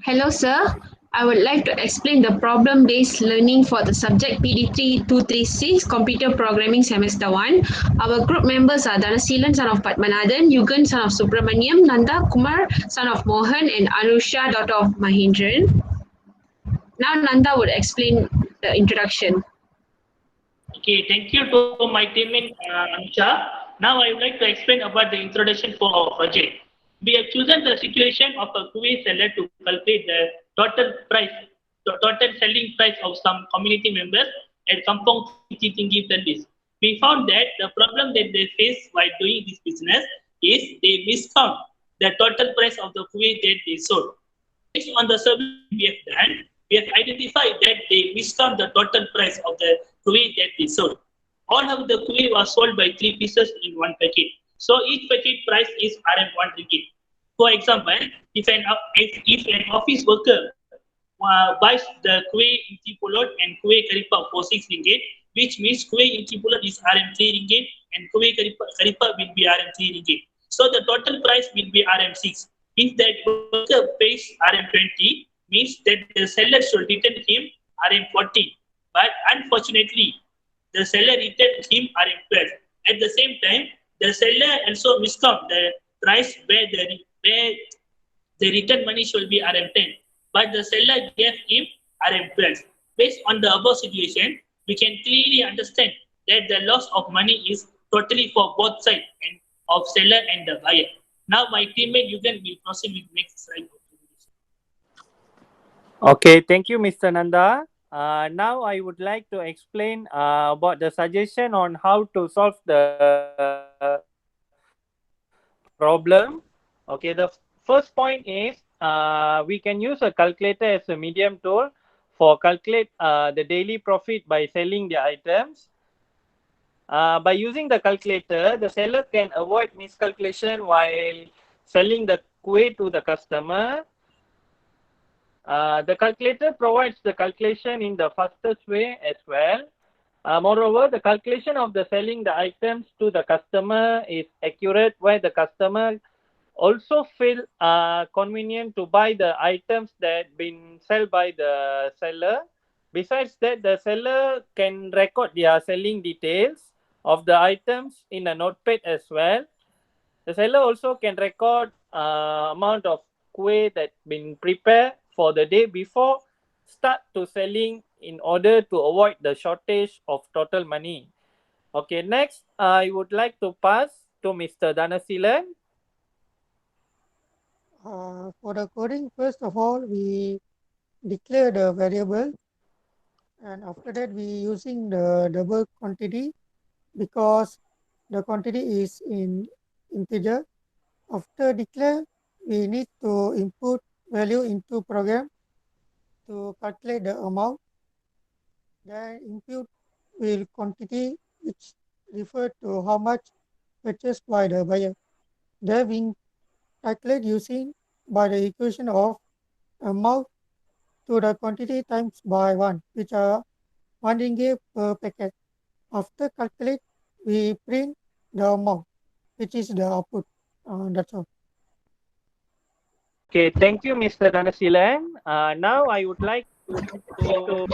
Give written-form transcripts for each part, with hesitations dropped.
Hello, sir. I would like to explain the problem-based learning for the subject PD3236 Computer Programming Semester 1. Our group members are Dhanasilan, son of Padmanathan, Yugan, son of Subramaniam, Nanda Kumar, son of Mohan, and Anusha, daughter of Mahindran. Now, Nanda would explain the introduction. Okay, thank you to my teammate Anusha. Now I would like to explain about the introduction for our project. We have chosen the situation of a QA seller to calculate the total price, the total selling price of some community members at Kampong Tinggi Tinggi service. We found that the problem that they face while doing this business is they miscount the total price of the QA that they sold. Based on the survey we have done, we have identified that they miscount the total price of the kuwait that they sold. All of the kuwait was sold by 3 pieces in one packet. So each packet price is RM1 ringgit. For example, if an office worker buys the kuih inti pulut and kuih karipap for 6 ringgit, which means kuih inti pulut is RM3 ringgit and kuih karipap will be RM3 ringgit. So the total price will be RM6. If that worker pays RM20, means that the seller should return him RM14. But unfortunately, the seller returned him RM12. At the same time, the seller also miscount the price where the return money should be RM10, but the seller gave him RM12. Based on the above situation, we can clearly understand that the loss of money is totally for both sides and of seller and the buyer. Now my teammate Yugan will proceed with next slide. Okay, thank you, Mr. Nanda. Now I would like to explain about the suggestion on how to solve the problem. Okay, the first point is we can use a calculator as a medium tool for calculate the daily profit by selling the items. By using the calculator, the seller can avoid miscalculation while selling the kuih to the customer. The calculator provides the calculation in the fastest way as well. Moreover, the calculation of the selling the items to the customer is accurate where the customer also feel convenient to buy the items that been sold by the seller. Besides that, the seller can record their selling details of the items in a notepad as well. The seller also can record amount of kuih that been prepared for the day before start to selling in order to avoid the shortage of total money. Okay, next I would like to pass to Mr. Dhanasilan. For the coding, first of all, we declare the variable, and after that, we using the double quantity because the quantity is in integer. After declare, we need to input value into program to calculate the amount. Then input will quantity which refer to how much purchased by the buyer. Then we calculate using by the equation of amount to the quantity times by 1, which are 1 ringgit per packet. After calculate, we print the amount, which is the output. That's all. Okay, thank you, Mr. Dhanasilan. Now I would like to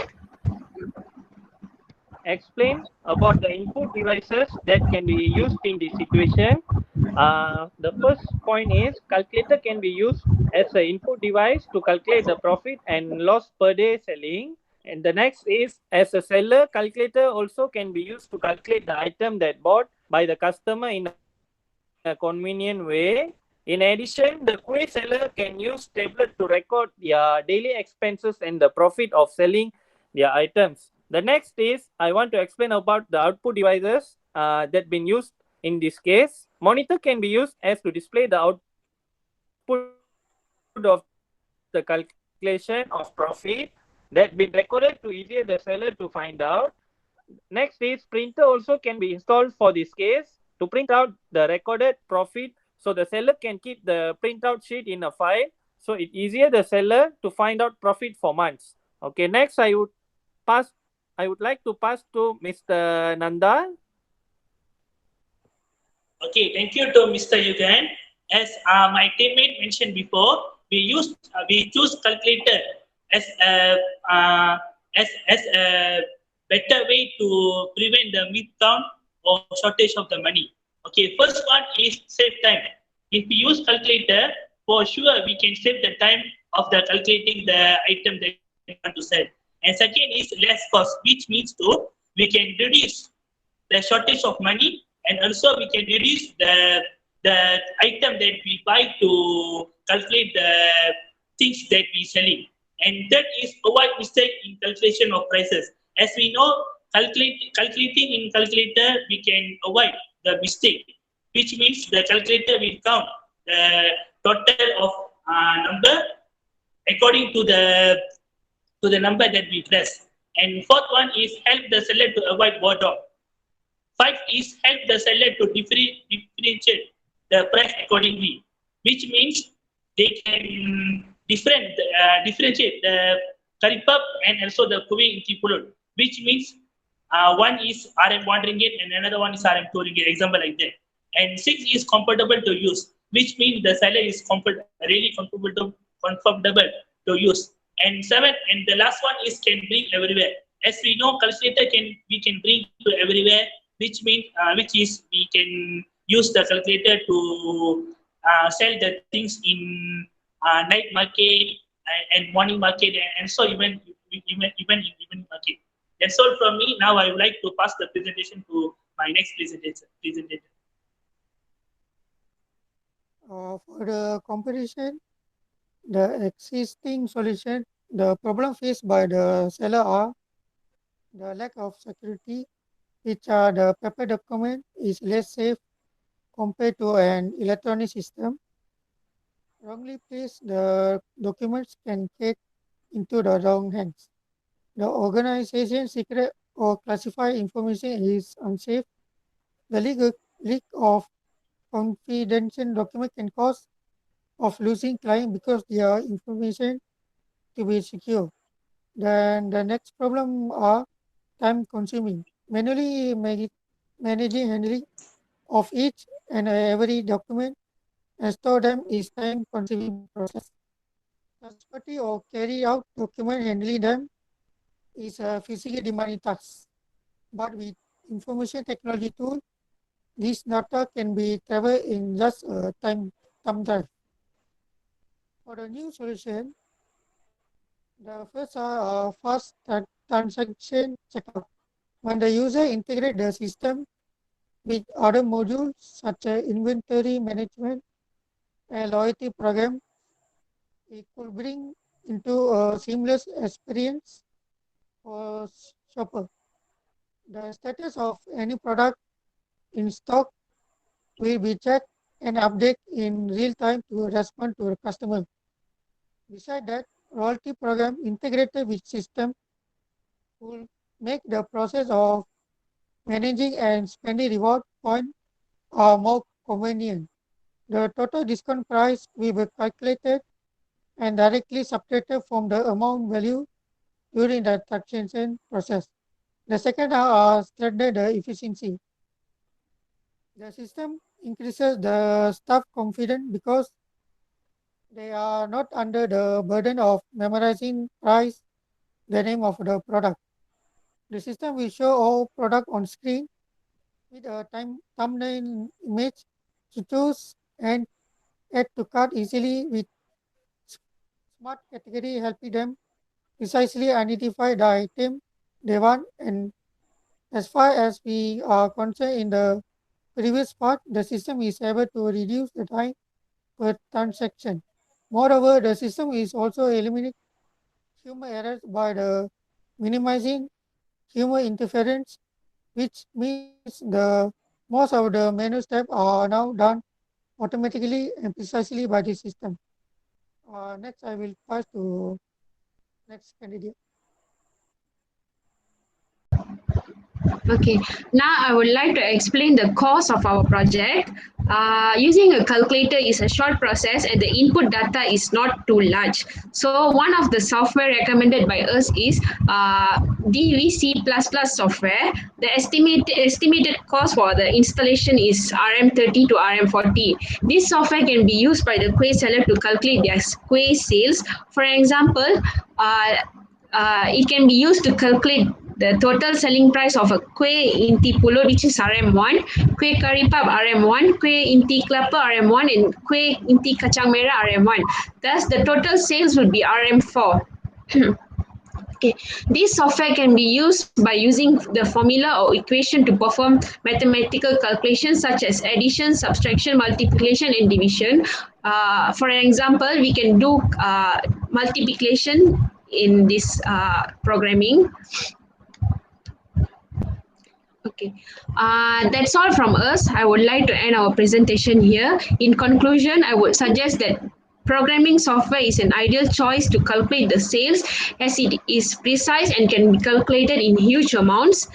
explain about the input devices that can be used in this situation. The first point is calculator can be used as an input device to calculate the profit and loss per day selling. And the next is as a seller, calculator also can be used to calculate the item that bought by the customer in a convenient way. In addition, the kuih seller can use tablet to record their daily expenses and the profit of selling their items. The next is I want to explain about the output devices that been used in this case. Monitor can be used as to display the output of the calculation of profit that been recorded to easier the seller to find out. Next is printer also can be installed for this case to print out the recorded profit so the seller can keep the printout sheet in a file so it easier the seller to find out profit for months. Okay, next I would like to pass to Mr. Nanda. Okay, thank you to Mr. Yugan. As my teammate mentioned before, we choose calculator as a uh, as a better way to prevent the miscount or shortage of the money. Okay, first one is save time. If we use calculator, for sure we can save the time of the calculating the item that we want to sell. And second is less cost, which means to we can reduce the shortage of money, and also we can reduce the item that we buy to calculate the things that we selling. And that is avoid mistake in calculation of prices. As we know, calculating in calculator we can avoid the mistake, which means the calculator will count the total of number according to the number that we press. And fourth one is help the seller to avoid boredom. Five is help the seller to differentiate the price accordingly, which means they can differentiate the Karipap and also the Kuwait Intipulut, which means one is RM1 ringgit and another one is RM2 ringgit, example like that. And six is comfortable to use, which means the seller is really comfortable to use. And seven, and the last one is can bring everywhere. As we know, calculator we can bring to everywhere, which means which is we can use the calculator to sell the things in night market and morning market, and so even market. That's all from me. Now I would like to pass the presentation to my next presenter. For the competition, the existing solution, the problem faced by the seller are the lack of security, which are the paper document is less safe compared to an electronic system. Wrongly placed, the documents can get into the wrong hands. The organization secret or classified information is unsafe. The leak of confidential document can cause of losing client because their information to be secure. Then the next problem are time consuming. Manually managing handling of each and every document and store them is time consuming process. Transporting or carry out document handling them is a physically demanding task. But with information technology tool, this data can be traveled in just a thumb drive. For the new solution, the first are fast transaction checkout. When the user integrate the system with other modules such as inventory management and loyalty program, it could bring into a seamless experience for shopper. The status of any product in stock will be checked and updated in real time to respond to the customer. Besides that, loyalty program integrated with system will make the process of managing and spending reward point more convenient. The total discount price will be calculated and directly subtracted from the amount value during the transaction process. The second are strengthen the efficiency. The system increases the staff confidence because they are not under the burden of memorizing price, the name of the product. The system will show all product on screen with a thumbnail image to choose and add to cart easily with smart category helping them precisely identify the item they want. And as far as we are concerned in the previous part, the system is able to reduce the time per transaction. Moreover, the system is also eliminate human errors by the minimizing human interference, which means the most of the manual steps are now done automatically and precisely by the system. Next, I will pass to next candidate. Okay, now I would like to explain the cost of our project. Using a calculator is a short process and the input data is not too large. So one of the software recommended by us is DVC++ software. The estimated cost for the installation is RM30 to RM40. This software can be used by the quiz seller to calculate their quiz sales. For example, it can be used to calculate the total selling price of a kuih inti pulut, which is RM1, kuih kari pap RM1, kuih inti kelapa RM1, and kuih inti kacang merah RM1. Thus, the total sales will be RM4. Okay. This software can be used by using the formula or equation to perform mathematical calculations such as addition, subtraction, multiplication, and division. For example, we can do multiplication in this programming. Okay, that's all from us. I would like to end our presentation here. In conclusion, I would suggest that programming software is an ideal choice to calculate the sales as it is precise and can be calculated in huge amounts.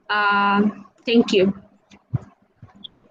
Thank you.